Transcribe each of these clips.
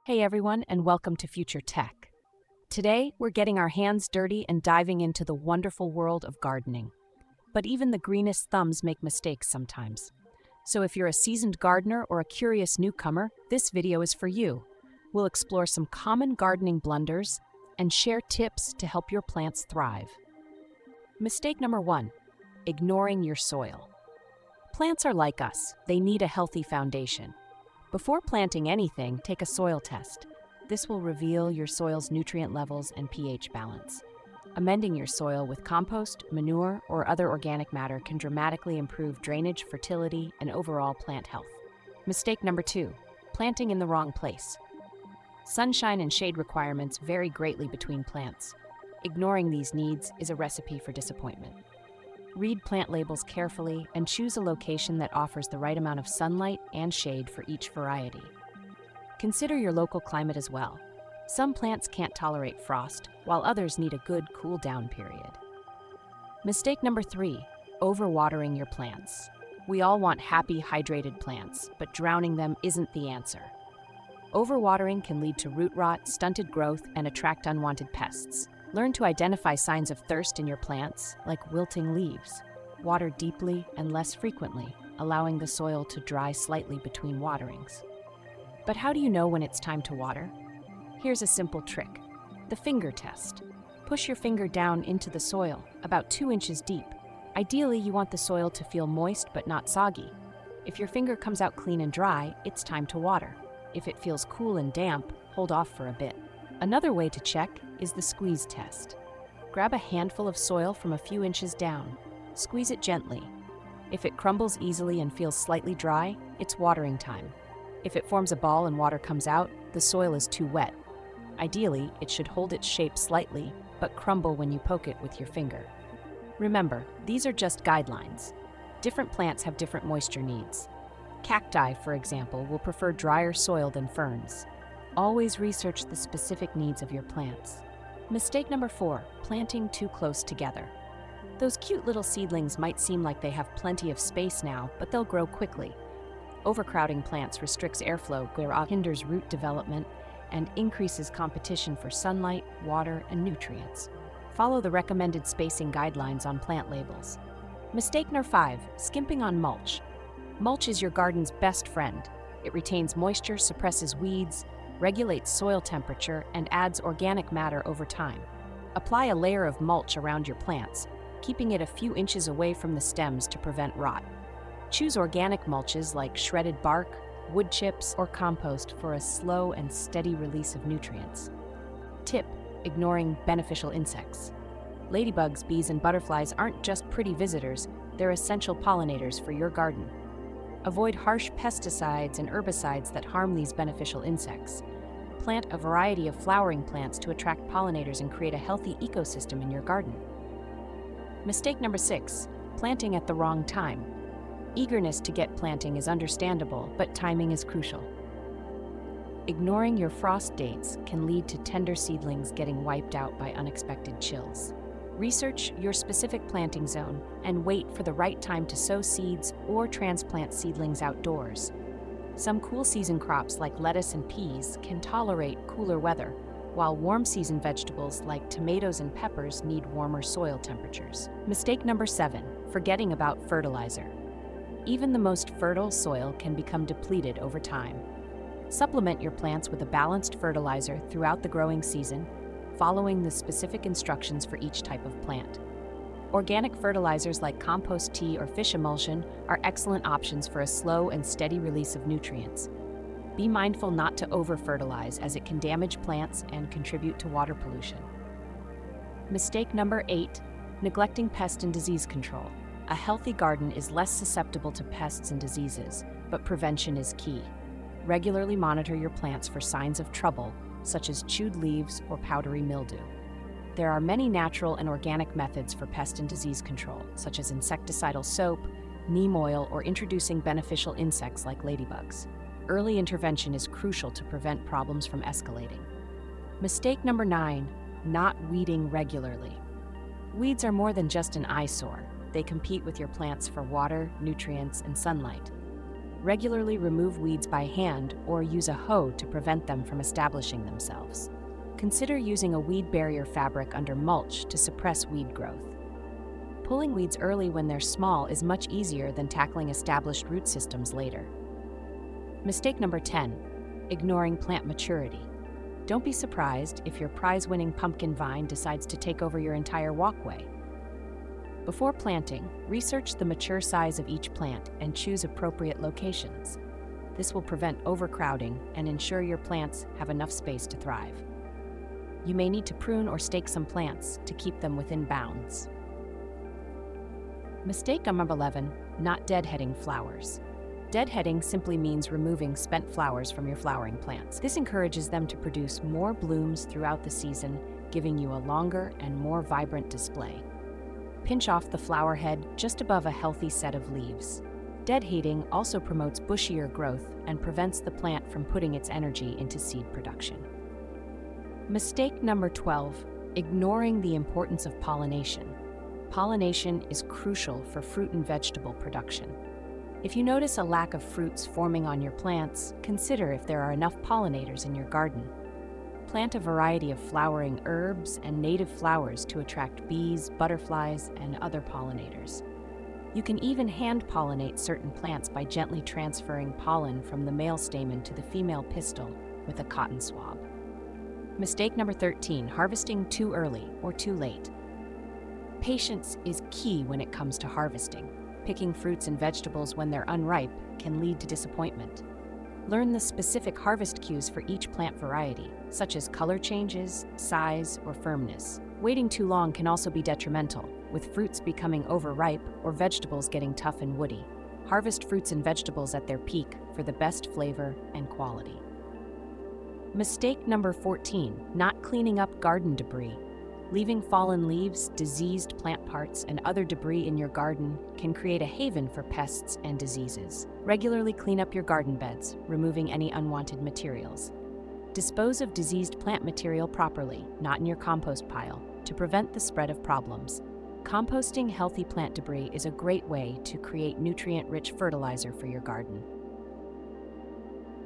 Hey everyone, and welcome to Future Tech. Today, we're getting our hands dirty and diving into the wonderful world of gardening. But even the greenest thumbs make mistakes sometimes. So if you're a seasoned gardener or a curious newcomer, this video is for you. We'll explore some common gardening blunders and share tips to help your plants thrive. Mistake number 1, ignoring your soil. Plants are like us, they need a healthy foundation. Before planting anything, take a soil test. This will reveal your soil's nutrient levels and pH balance. Amending your soil with compost, manure, or other organic matter can dramatically improve drainage, fertility, and overall plant health. Mistake number 2, planting in the wrong place. Sunshine and shade requirements vary greatly between plants. Ignoring these needs is a recipe for disappointment. Read plant labels carefully and choose a location that offers the right amount of sunlight and shade for each variety. Consider your local climate as well. Some plants can't tolerate frost, while others need a good cool down period. Mistake number 3, overwatering your plants. We all want happy, hydrated plants, but drowning them isn't the answer. Overwatering can lead to root rot, stunted growth, and attract unwanted pests. Learn to identify signs of thirst in your plants, like wilting leaves. Water deeply and less frequently, allowing the soil to dry slightly between waterings. But how do you know when it's time to water? Here's a simple trick: the finger test. Push your finger down into the soil, about 2 inches deep. Ideally, you want the soil to feel moist but not soggy. If your finger comes out clean and dry, it's time to water. If it feels cool and damp, hold off for a bit. Another way to check is the squeeze test. Grab a handful of soil from a few inches down. Squeeze it gently. If it crumbles easily and feels slightly dry, it's watering time. If it forms a ball and water comes out, the soil is too wet. Ideally, it should hold its shape slightly, but crumble when you poke it with your finger. Remember, these are just guidelines. Different plants have different moisture needs. Cacti, for example, will prefer drier soil than ferns. Always research the specific needs of your plants. Mistake number 4, planting too close together. Those cute little seedlings might seem like they have plenty of space now, but they'll grow quickly. Overcrowding plants restricts airflow, hinders root development, and increases competition for sunlight, water, and nutrients. Follow the recommended spacing guidelines on plant labels. Mistake number 5, skimping on mulch. Mulch is your garden's best friend. It retains moisture, suppresses weeds, regulates soil temperature, and adds organic matter over time. Apply a layer of mulch around your plants, keeping it a few inches away from the stems to prevent rot. Choose organic mulches like shredded bark, wood chips, or compost for a slow and steady release of nutrients. Tip: ignoring beneficial insects. Ladybugs, bees, and butterflies aren't just pretty visitors, they're essential pollinators for your garden. Avoid harsh pesticides and herbicides that harm these beneficial insects. Plant a variety of flowering plants to attract pollinators and create a healthy ecosystem in your garden. Mistake number 6, planting at the wrong time. Eagerness to get planting is understandable, but timing is crucial. Ignoring your frost dates can lead to tender seedlings getting wiped out by unexpected chills. Research your specific planting zone and wait for the right time to sow seeds or transplant seedlings outdoors. Some cool season crops like lettuce and peas can tolerate cooler weather, while warm season vegetables like tomatoes and peppers need warmer soil temperatures. Mistake number 7, forgetting about fertilizer. Even the most fertile soil can become depleted over time. Supplement your plants with a balanced fertilizer throughout the growing season, following the specific instructions for each type of plant. Organic fertilizers like compost tea or fish emulsion are excellent options for a slow and steady release of nutrients. Be mindful not to over-fertilize, as it can damage plants and contribute to water pollution. Mistake number 8, neglecting pest and disease control. A healthy garden is less susceptible to pests and diseases, but prevention is key. Regularly monitor your plants for signs of trouble, such as chewed leaves or powdery mildew. There are many natural and organic methods for pest and disease control, such as insecticidal soap, neem oil, or introducing beneficial insects like ladybugs. Early intervention is crucial to prevent problems from escalating. Mistake number 9, not weeding regularly. Weeds are more than just an eyesore. They compete with your plants for water, nutrients, and sunlight. Regularly remove weeds by hand or use a hoe to prevent them from establishing themselves. Consider using a weed barrier fabric under mulch to suppress weed growth. Pulling weeds early when they're small is much easier than tackling established root systems later. Mistake number 10, ignoring plant maturity. Don't be surprised if your prize-winning pumpkin vine decides to take over your entire walkway. Before planting, research the mature size of each plant and choose appropriate locations. This will prevent overcrowding and ensure your plants have enough space to thrive. You may need to prune or stake some plants to keep them within bounds. Mistake number 11, not deadheading flowers. Deadheading simply means removing spent flowers from your flowering plants. This encourages them to produce more blooms throughout the season, giving you a longer and more vibrant display. Pinch off the flower head just above a healthy set of leaves. Deadheading also promotes bushier growth and prevents the plant from putting its energy into seed production. Mistake number 12, ignoring the importance of pollination. Pollination is crucial for fruit and vegetable production. If you notice a lack of fruits forming on your plants, consider if there are enough pollinators in your garden. Plant a variety of flowering herbs and native flowers to attract bees, butterflies, and other pollinators. You can even hand pollinate certain plants by gently transferring pollen from the male stamen to the female pistil with a cotton swab. Mistake number 13, harvesting too early or too late. Patience is key when it comes to harvesting. Picking fruits and vegetables when they're unripe can lead to disappointment. Learn the specific harvest cues for each plant variety, such as color changes, size, or firmness. Waiting too long can also be detrimental, with fruits becoming overripe or vegetables getting tough and woody. Harvest fruits and vegetables at their peak for the best flavor and quality. Mistake number 14, not cleaning up garden debris. Leaving fallen leaves, diseased plant parts, and other debris in your garden can create a haven for pests and diseases. Regularly clean up your garden beds, removing any unwanted materials. Dispose of diseased plant material properly, not in your compost pile, to prevent the spread of problems. Composting healthy plant debris is a great way to create nutrient-rich fertilizer for your garden.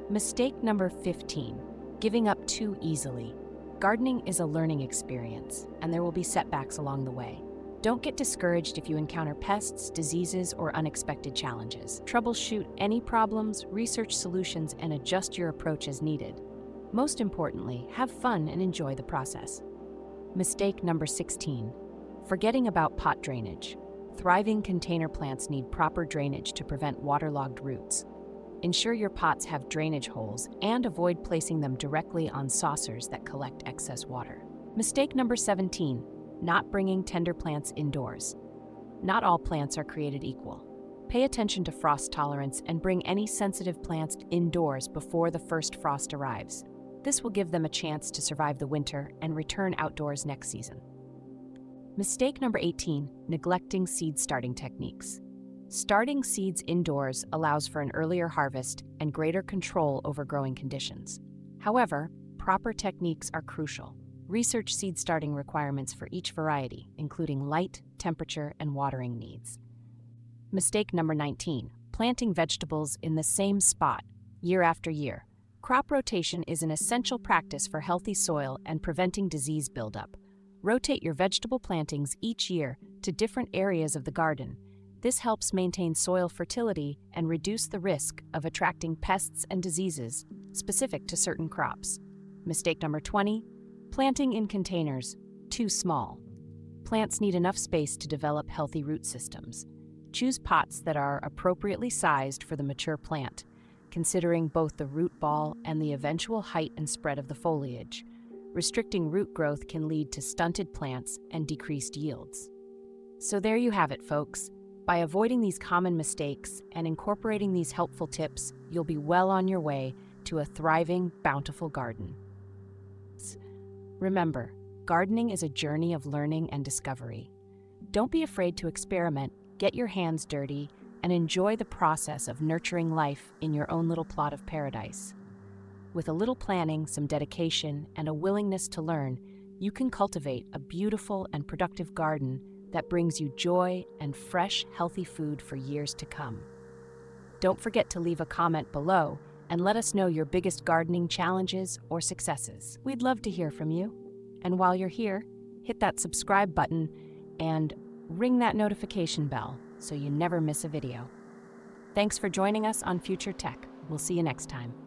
Mistake number 15, giving up too easily. Gardening is a learning experience, and there will be setbacks along the way. Don't get discouraged if you encounter pests, diseases, or unexpected challenges. Troubleshoot any problems, research solutions, and adjust your approach as needed. Most importantly, have fun and enjoy the process. Mistake number 16, forgetting about pot drainage. Thriving container plants need proper drainage to prevent waterlogged roots. Ensure your pots have drainage holes and avoid placing them directly on saucers that collect excess water. Mistake number 17, not bringing tender plants indoors. Not all plants are created equal. Pay attention to frost tolerance and bring any sensitive plants indoors before the first frost arrives. This will give them a chance to survive the winter and return outdoors next season. Mistake number 18, neglecting seed starting techniques. Starting seeds indoors allows for an earlier harvest and greater control over growing conditions. However, proper techniques are crucial. Research seed starting requirements for each variety, including light, temperature, and watering needs. Mistake number 19, planting vegetables in the same spot year after year. Crop rotation is an essential practice for healthy soil and preventing disease buildup. Rotate your vegetable plantings each year to different areas of the garden. This helps maintain soil fertility and reduce the risk of attracting pests and diseases specific to certain crops. Mistake number 20, planting in containers too small. Plants need enough space to develop healthy root systems. Choose pots that are appropriately sized for the mature plant, considering both the root ball and the eventual height and spread of the foliage. Restricting root growth can lead to stunted plants and decreased yields. So there you have it, folks. By avoiding these common mistakes and incorporating these helpful tips, you'll be well on your way to a thriving, bountiful garden. Remember, gardening is a journey of learning and discovery. Don't be afraid to experiment, get your hands dirty, and enjoy the process of nurturing life in your own little plot of paradise. With a little planning, some dedication, and a willingness to learn, you can cultivate a beautiful and productive garden that brings you joy and fresh, healthy food for years to come. Don't forget to leave a comment below and let us know your biggest gardening challenges or successes. We'd love to hear from you. And while you're here, hit that subscribe button and ring that notification bell so you never miss a video. Thanks for joining us on Future Tech. We'll see you next time.